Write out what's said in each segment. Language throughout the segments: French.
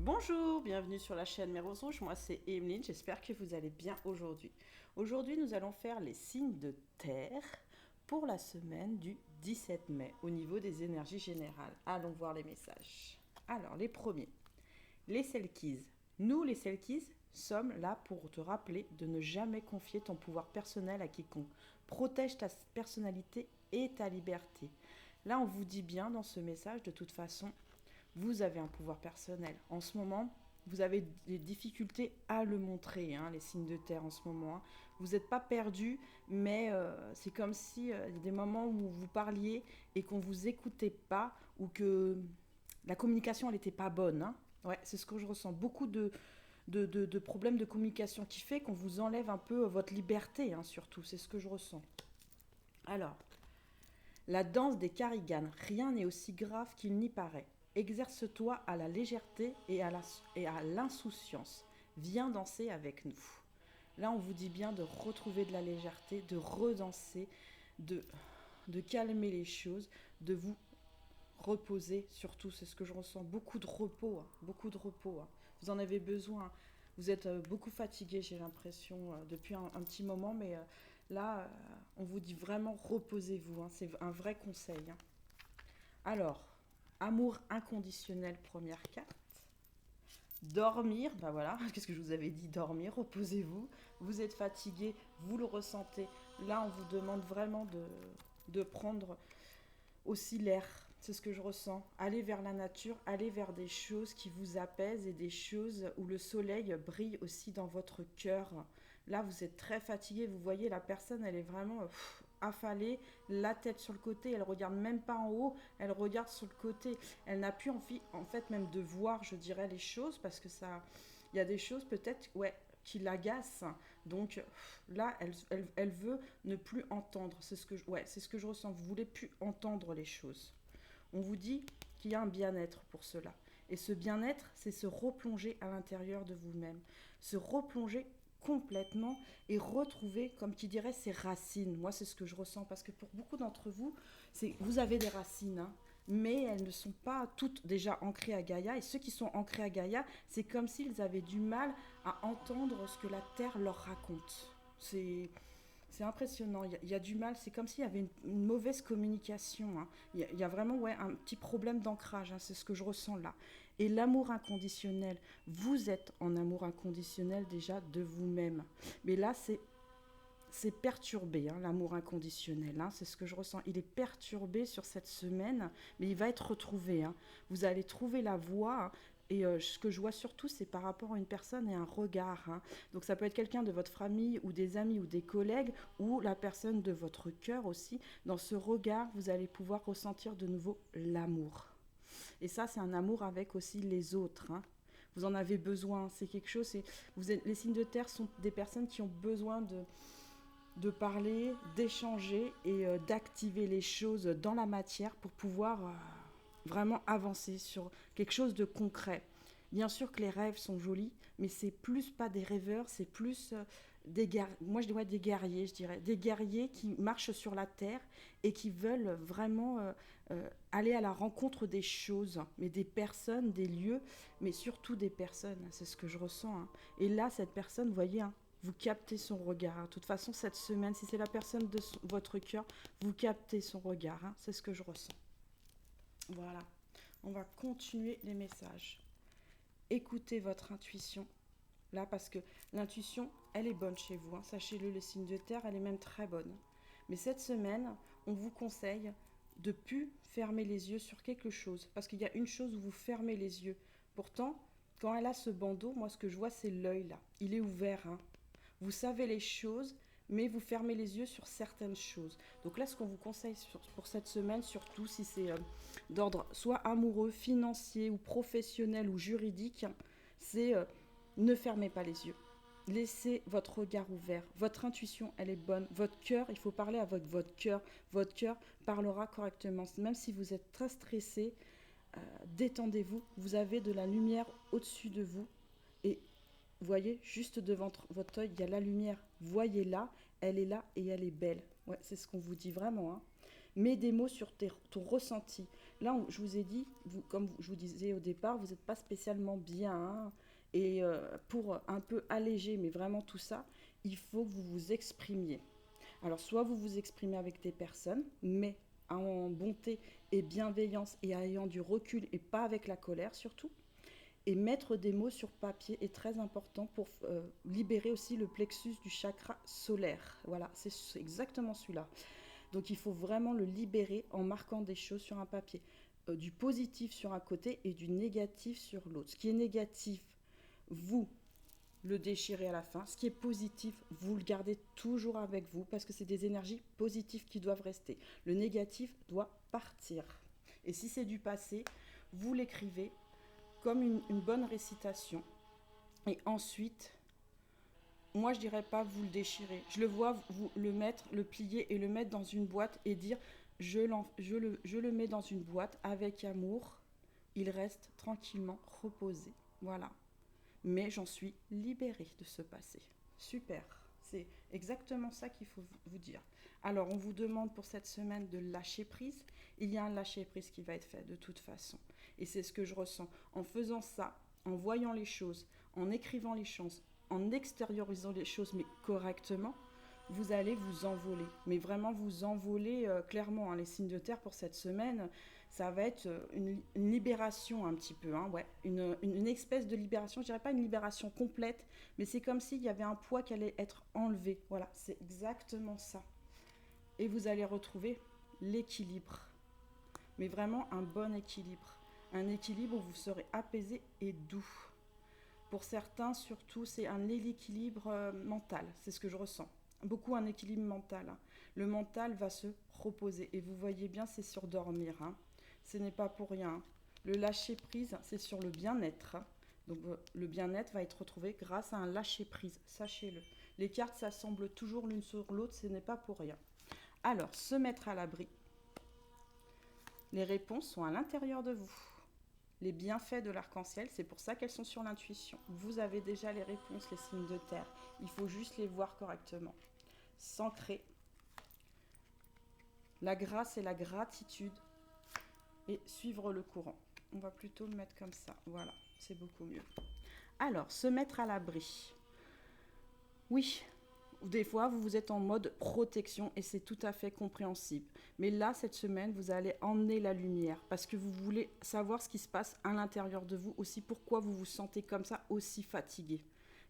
Bonjour, bienvenue sur la chaîne Mes Roses Rouges, moi c'est Emeline, j'espère que vous allez bien aujourd'hui. Aujourd'hui nous allons faire les signes de terre pour la semaine du 17 mai au niveau des énergies générales. Allons voir les messages. Alors les premiers, les Selkies. Nous les Selkies sommes là pour te rappeler de ne jamais confier ton pouvoir personnel à quiconque. Protège ta personnalité et ta liberté. Là on vous dit bien dans ce message de toute façon vous avez un pouvoir personnel. En ce moment, vous avez des difficultés à le montrer, hein, les signes de terre en ce moment. Hein. Vous n'êtes pas perdu, mais c'est comme si il y a des moments où vous parliez et qu'on ne vous écoutait pas ou que la communication elle n'était pas bonne. Hein. Ouais, c'est ce que je ressens. Beaucoup de problèmes de communication qui fait qu'on vous enlève un peu votre liberté, hein, surtout. C'est ce que je ressens. Alors, la danse des Carriganes. Rien n'est aussi grave qu'il n'y paraît. Exerce-toi à la légèreté et à l'insouciance. Viens danser avec nous. Là, on vous dit bien de retrouver de la légèreté, de redanser, de, de calmer les choses, de vous reposer surtout. C'est ce que je ressens. Beaucoup de repos, hein, beaucoup de repos. Hein. Vous en avez besoin. Vous êtes beaucoup fatigué, j'ai l'impression, depuis un petit moment, mais là, on vous dit vraiment reposez-vous. Hein, c'est un vrai conseil. Hein. Alors, amour inconditionnel, première carte. Dormir, bah voilà, qu'est-ce que je vous avais dit, dormir, reposez-vous. Vous êtes fatigué, vous le ressentez. Là, on vous demande vraiment de prendre aussi l'air. C'est ce que je ressens. Allez vers la nature, allez vers des choses qui vous apaisent et des choses où le soleil brille aussi dans votre cœur. Là, vous êtes très fatigué. Vous voyez, la personne, elle est vraiment affalée, la tête sur le côté. Elle regarde même pas en haut, elle regarde sur le côté. Elle n'a plus envie, en fait, même de voir, je dirais, les choses parce que ça, il y a des choses peut-être, ouais, qui l'agace. Donc là, elle veut ne plus entendre. C'est ce que c'est ce que je ressens. Vous voulez plus entendre les choses. On vous dit qu'il y a un bien-être pour cela. Et ce bien-être, c'est se replonger à l'intérieur de vous-même. Se replonger complètement et retrouver, comme qui dirait, ses racines. Moi, c'est ce que je ressens parce que pour beaucoup d'entre vous, vous avez des racines, hein, mais elles ne sont pas toutes déjà ancrées à Gaïa. Et ceux qui sont ancrés à Gaïa, c'est comme s'ils avaient du mal à entendre ce que la Terre leur raconte. C'est impressionnant, il y a du mal, c'est comme s'il y avait une mauvaise communication. Hein. Il y a vraiment un petit problème d'ancrage, hein, c'est ce que je ressens là. Et l'amour inconditionnel, vous êtes en amour inconditionnel déjà de vous-même. Mais là, c'est perturbé, hein, l'amour inconditionnel, hein, c'est ce que je ressens. Il est perturbé sur cette semaine, mais il va être retrouvé. Hein. Vous allez trouver la voie. Hein, et ce que je vois surtout, c'est par rapport à une personne et un regard. Hein. Donc ça peut être quelqu'un de votre famille ou des amis ou des collègues ou la personne de votre cœur aussi. Dans ce regard, vous allez pouvoir ressentir de nouveau l'amour. Et ça, c'est un amour avec aussi les autres. Hein. Vous en avez besoin. C'est quelque chose. Les signes de terre sont des personnes qui ont besoin de parler, d'échanger et d'activer les choses dans la matière pour pouvoir vraiment avancer sur quelque chose de concret. Bien sûr que les rêves sont jolis, mais c'est plus pas des rêveurs, c'est plus moi je dirais des guerriers, je dirais des guerriers qui marchent sur la terre et qui veulent vraiment aller à la rencontre des choses, mais des personnes, des lieux, mais surtout des personnes. C'est ce que je ressens. Hein. Et là, cette personne, vous voyez, hein, vous captez son regard. De toute façon, cette semaine, si c'est la personne de votre cœur, vous captez son regard. Hein. C'est ce que je ressens. Voilà. On va continuer les messages. Écoutez votre intuition. Là, parce que l'intuition, elle est bonne chez vous. Hein. Sachez-le, les signes de terre, elle est même très bonne. Mais cette semaine, on vous conseille de plus fermer les yeux sur quelque chose. Parce qu'il y a une chose où vous fermez les yeux. Pourtant, quand elle a ce bandeau, moi, ce que je vois, c'est l'œil, là. Il est ouvert, hein. Vous savez les choses, mais vous fermez les yeux sur certaines choses. Donc là, ce qu'on vous conseille pour cette semaine, surtout si c'est d'ordre soit amoureux, financier ou professionnel ou juridique, c'est ne fermez pas les yeux. Laissez votre regard ouvert. Votre intuition, elle est bonne. Votre cœur, il faut parler avec votre cœur. Votre cœur parlera correctement. Même si vous êtes très stressé, détendez-vous. Vous avez de la lumière au-dessus de vous. Et vous voyez, juste devant votre œil, il y a la lumière. Voyez-la, elle est là et elle est belle. Ouais, c'est ce qu'on vous dit vraiment. Hein. Mets des mots sur ton ressenti. là, je vous ai dit, comme je vous disais au départ, vous n'êtes pas spécialement bien, hein. Et pour un peu alléger, mais vraiment tout ça, il faut que vous vous exprimiez. Alors, soit vous vous exprimez avec des personnes, mais en bonté et bienveillance et ayant du recul et pas avec la colère surtout. Et mettre des mots sur papier est très important pour libérer aussi le plexus du chakra solaire. Voilà, c'est exactement celui-là. Donc il faut vraiment le libérer en marquant des choses sur un papier. Du positif sur un côté et du négatif sur l'autre. Ce qui est négatif, vous le déchirez à la fin. Ce qui est positif, vous le gardez toujours avec vous parce que c'est des énergies positives qui doivent rester. Le négatif doit partir. Et si c'est du passé, vous l'écrivez comme une bonne récitation. Et ensuite, moi je dirais pas vous le déchirer. Je le vois vous le mettre, le plier et le mettre dans une boîte et dire je le mets dans une boîte avec amour. Il reste tranquillement reposé. Voilà. Mais j'en suis libérée de ce passé. Super. C'est exactement ça qu'il faut vous dire. Alors, on vous demande pour cette semaine de lâcher prise. Il y a un lâcher prise qui va être fait de toute façon. Et c'est ce que je ressens. En faisant ça, en voyant les choses, en écrivant les choses, en extériorisant les choses, mais correctement, vous allez vous envoler. Mais vraiment vous envoler clairement. Hein, les signes de terre pour cette semaine, ça va être une libération un petit peu. Hein, ouais. Une espèce de libération. Je dirais pas une libération complète, mais c'est comme s'il y avait un poids qui allait être enlevé. Voilà, c'est exactement ça. Et vous allez retrouver l'équilibre. Mais vraiment un bon équilibre. Un équilibre où vous serez apaisé et doux. Pour certains, surtout, c'est un équilibre mental. C'est ce que je ressens. Beaucoup un équilibre mental. Hein. Le mental va se reposer. Et vous voyez bien, c'est sur dormir. Hein. Ce n'est pas pour rien. Le lâcher prise, c'est sur le bien-être. Hein. Donc le bien-être va être retrouvé grâce à un lâcher prise. Sachez-le. Les cartes s'assemblent toujours l'une sur l'autre. Ce n'est pas pour rien. Alors, se mettre à l'abri. Les réponses sont à l'intérieur de vous. Les bienfaits de l'arc-en-ciel, c'est pour ça qu'elles sont sur l'intuition. Vous avez déjà les réponses, les signes de terre. Il faut juste les voir correctement. S'ancrer. La grâce et la gratitude. Et suivre le courant. On va plutôt le mettre comme ça. Voilà, c'est beaucoup mieux. Alors, se mettre à l'abri. Oui, des fois, vous êtes en mode protection et c'est tout à fait compréhensible. Mais là, cette semaine, vous allez emmener la lumière parce que vous voulez savoir ce qui se passe à l'intérieur de vous, aussi pourquoi vous vous sentez comme ça, aussi fatigué.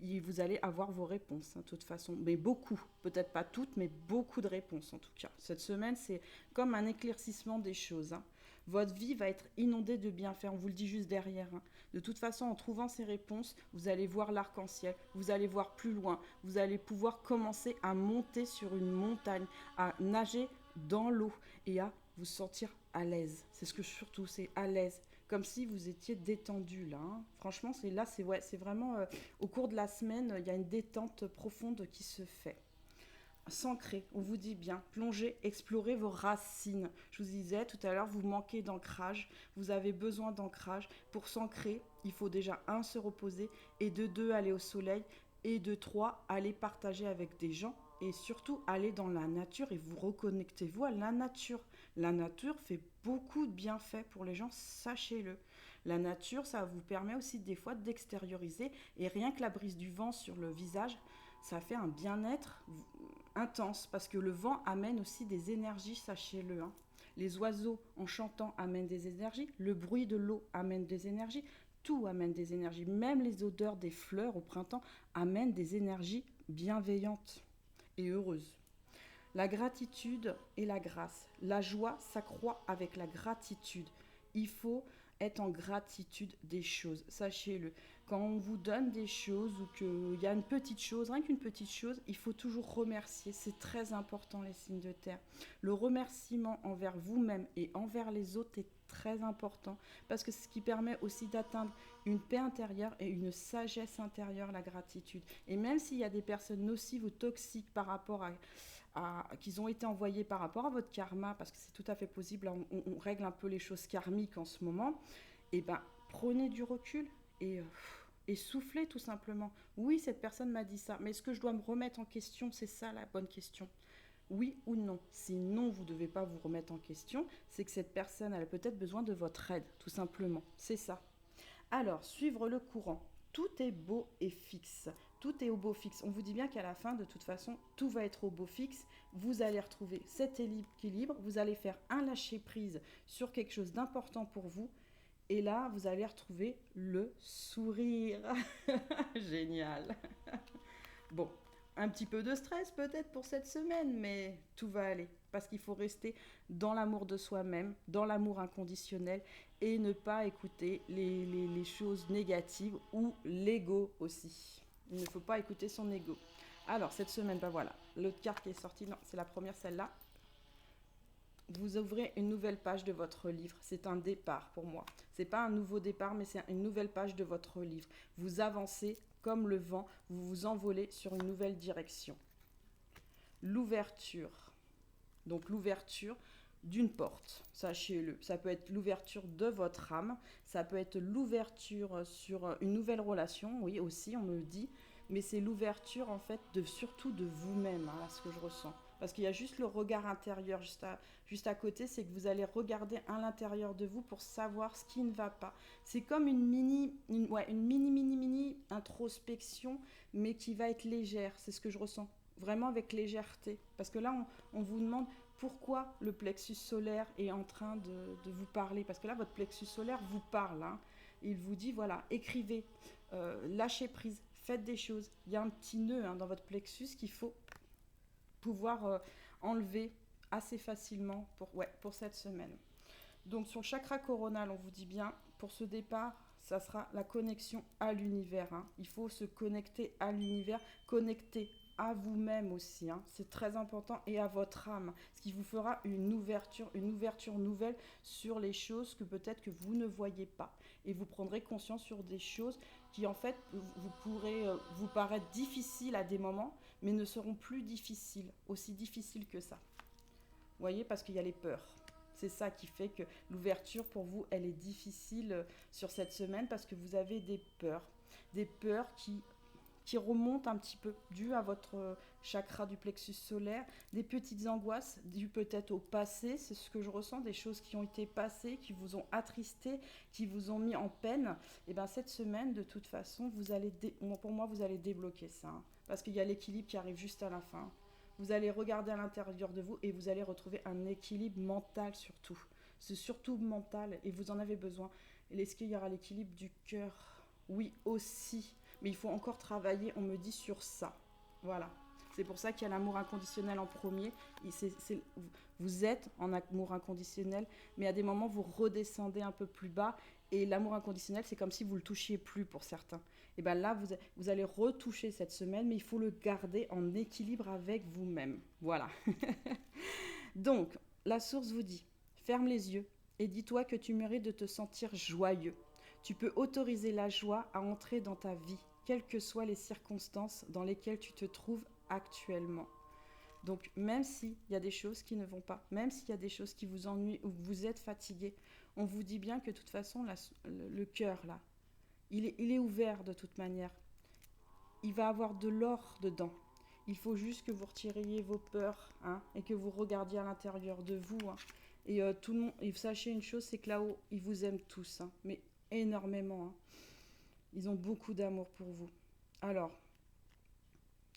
Et vous allez avoir vos réponses, hein, de toute façon. Mais beaucoup, peut-être pas toutes, mais beaucoup de réponses en tout cas. Cette semaine, c'est comme un éclaircissement des choses. Hein. Votre vie va être inondée de bienfaits, on vous le dit juste derrière. Hein. De toute façon, en trouvant ces réponses, vous allez voir l'arc-en-ciel, vous allez voir plus loin, vous allez pouvoir commencer à monter sur une montagne, à nager dans l'eau et à vous sentir à l'aise. C'est ce que surtout, c'est à l'aise. Comme si vous étiez détendu là. Hein. Franchement, c'est vraiment au cours de la semaine, il y a une détente profonde qui se fait. S'ancrer, on vous dit bien, plongez, explorez vos racines. Je vous disais tout à l'heure, vous manquez d'ancrage, vous avez besoin d'ancrage. Pour s'ancrer, il faut déjà se reposer, et de 2, aller au soleil, et de 3, aller partager avec des gens, et surtout aller dans la nature et vous reconnectez-vous à la nature. La nature fait beaucoup de bienfaits pour les gens, sachez-le. La nature, ça vous permet aussi des fois d'extérioriser, et rien que la brise du vent sur le visage, ça fait un bien-être intense parce que le vent amène aussi des énergies, sachez-le. Hein. Les oiseaux en chantant amènent des énergies, le bruit de l'eau amène des énergies, tout amène des énergies, même les odeurs des fleurs au printemps amènent des énergies bienveillantes et heureuses. La gratitude et la grâce. La joie s'accroît avec la gratitude. Il faut être en gratitude des choses, sachez-le. Quand on vous donne des choses ou qu'il y a une petite chose, rien qu'une petite chose, il faut toujours remercier. C'est très important les signes de terre. Le remerciement envers vous-même et envers les autres est très important parce que c'est ce qui permet aussi d'atteindre une paix intérieure et une sagesse intérieure, la gratitude. Et même s'il y a des personnes nocives ou toxiques par rapport qu'ils ont été envoyés par rapport à votre karma, parce que c'est tout à fait possible, on règle un peu les choses karmiques en ce moment, et ben prenez du recul et soufflez tout simplement. Oui, cette personne m'a dit ça, mais est-ce que je dois me remettre en question? C'est ça la bonne question. oui ou non. Sinon, vous ne devez pas vous remettre en question. C'est que cette personne, elle a peut-être besoin de votre aide, tout simplement. C'est ça. Alors, suivre le courant. Tout est beau et fixe. Tout est au beau fixe. On vous dit bien qu'à la fin, de toute façon, tout va être au beau fixe. Vous allez retrouver cet équilibre. Vous allez faire un lâcher-prise sur quelque chose d'important pour vous. Et là, vous allez retrouver le sourire. Génial. Bon, un petit peu de stress peut-être pour cette semaine, mais tout va aller. Parce qu'il faut rester dans l'amour de soi-même, dans l'amour inconditionnel et ne pas écouter les choses négatives ou l'ego aussi. Il ne faut pas écouter son ego. Alors, cette semaine, ben voilà, l'autre carte qui est sortie, non, c'est la première, celle-là. Vous ouvrez une nouvelle page de votre livre. C'est un départ pour moi. C'est pas un nouveau départ, mais c'est une nouvelle page de votre livre. Vous avancez comme le vent, vous vous envolez sur une nouvelle direction. L'ouverture. Donc l'ouverture d'une porte, sachez-le. Ça peut être l'ouverture de votre âme, ça peut être l'ouverture sur une nouvelle relation, oui aussi on me le dit, mais c'est l'ouverture en fait surtout de vous-même, là ce que je ressens. Parce qu'il y a juste le regard intérieur juste à côté, c'est que vous allez regarder à l'intérieur de vous pour savoir ce qui ne va pas. C'est comme une mini introspection, mais qui va être légère, c'est ce que je ressens. Vraiment avec légèreté. Parce que là, on vous demande pourquoi le plexus solaire est en train de vous parler. Parce que là, votre plexus solaire vous parle. Hein. Il vous dit, voilà, écrivez, lâchez prise, faites des choses. Il y a un petit nœud dans votre plexus qu'il faut pouvoir enlever assez facilement pour cette semaine. Donc sur le chakra coronal, on vous dit bien, pour ce départ, ça sera la connexion à l'univers. Hein. Il faut se connecter à l'univers, connecter à vous-même aussi. Hein. C'est très important et à votre âme, ce qui vous fera une ouverture nouvelle sur les choses que peut-être que vous ne voyez pas. Et vous prendrez conscience sur des choses qui en fait vous pourrez vous paraître difficiles à des moments, mais ne seront plus difficiles, aussi difficiles que ça. Vous voyez, parce qu'il y a les peurs. C'est ça qui fait que l'ouverture pour vous, elle est difficile sur cette semaine parce que vous avez des peurs qui remontent un petit peu dues à votre chakra du plexus solaire, des petites angoisses dues peut-être au passé, c'est ce que je ressens, des choses qui ont été passées, qui vous ont attristé, qui vous ont mis en peine. Et bien cette semaine, de toute façon, pour moi, vous allez débloquer ça, hein, parce qu'il y a l'équilibre qui arrive juste à la fin. Vous allez regarder à l'intérieur de vous et vous allez retrouver un équilibre mental surtout. C'est surtout mental et vous en avez besoin. Et est-ce qu'il y aura l'équilibre du cœur? Oui, aussi. Mais il faut encore travailler, on me dit, sur ça. Voilà. C'est pour ça qu'il y a l'amour inconditionnel en premier. Vous êtes en amour inconditionnel, mais à des moments, vous redescendez un peu plus bas. Et l'amour inconditionnel, c'est comme si vous ne le touchiez plus pour certains. Et bien là, vous allez retoucher cette semaine, mais il faut le garder en équilibre avec vous-même. Voilà. Donc, la source vous dit, ferme les yeux et dis-toi que tu mérites de te sentir joyeux. Tu peux autoriser la joie à entrer dans ta vie, quelles que soient les circonstances dans lesquelles tu te trouves actuellement. Donc, même s'il y a des choses qui ne vont pas, même s'il y a des choses qui vous ennuient ou que vous êtes fatigué, on vous dit bien que de toute façon, le cœur, là, il est ouvert de toute manière. Il va avoir de l'or dedans. Il faut juste que vous retiriez vos peurs, hein, et que vous regardiez à l'intérieur de vous. Hein. Et tout le monde, et sachez une chose, c'est que là-haut, ils vous aiment tous, hein, mais énormément. Hein. Ils ont beaucoup d'amour pour vous. Alors,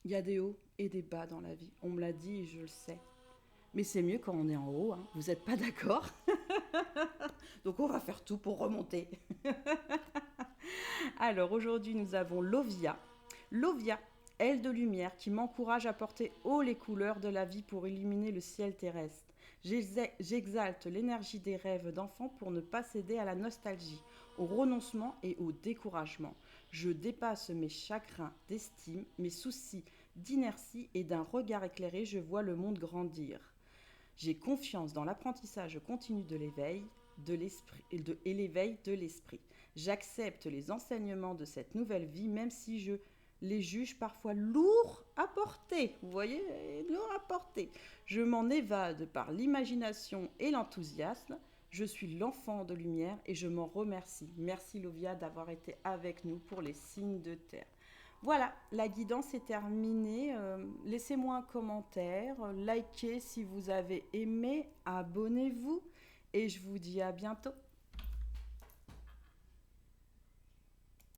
il y a des hauts et des bas dans la vie. On me l'a dit et je le sais. Mais c'est mieux quand on est en haut, hein. Vous n'êtes pas d'accord? Donc on va faire tout pour remonter. Alors aujourd'hui nous avons Lovia. Lovia, aile de lumière qui m'encourage à porter haut les couleurs de la vie pour illuminer le ciel terrestre. J'exalte l'énergie des rêves d'enfant pour ne pas céder à la nostalgie, au renoncement et au découragement. Je dépasse mes chagrins d'estime, mes soucis d'inertie et d'un regard éclairé, je vois le monde grandir. J'ai confiance dans l'apprentissage continu de l'éveil de l'esprit et l'éveil de l'esprit. J'accepte les enseignements de cette nouvelle vie, même si je les juge parfois lourds à porter. Vous voyez, lourds à porter. Je m'en évade par l'imagination et l'enthousiasme. Je suis l'enfant de lumière et je m'en remercie. Merci Lovia d'avoir été avec nous pour les signes de terre. Voilà, la guidance est terminée. Laissez-moi un commentaire, likez si vous avez aimé, abonnez-vous et je vous dis à bientôt.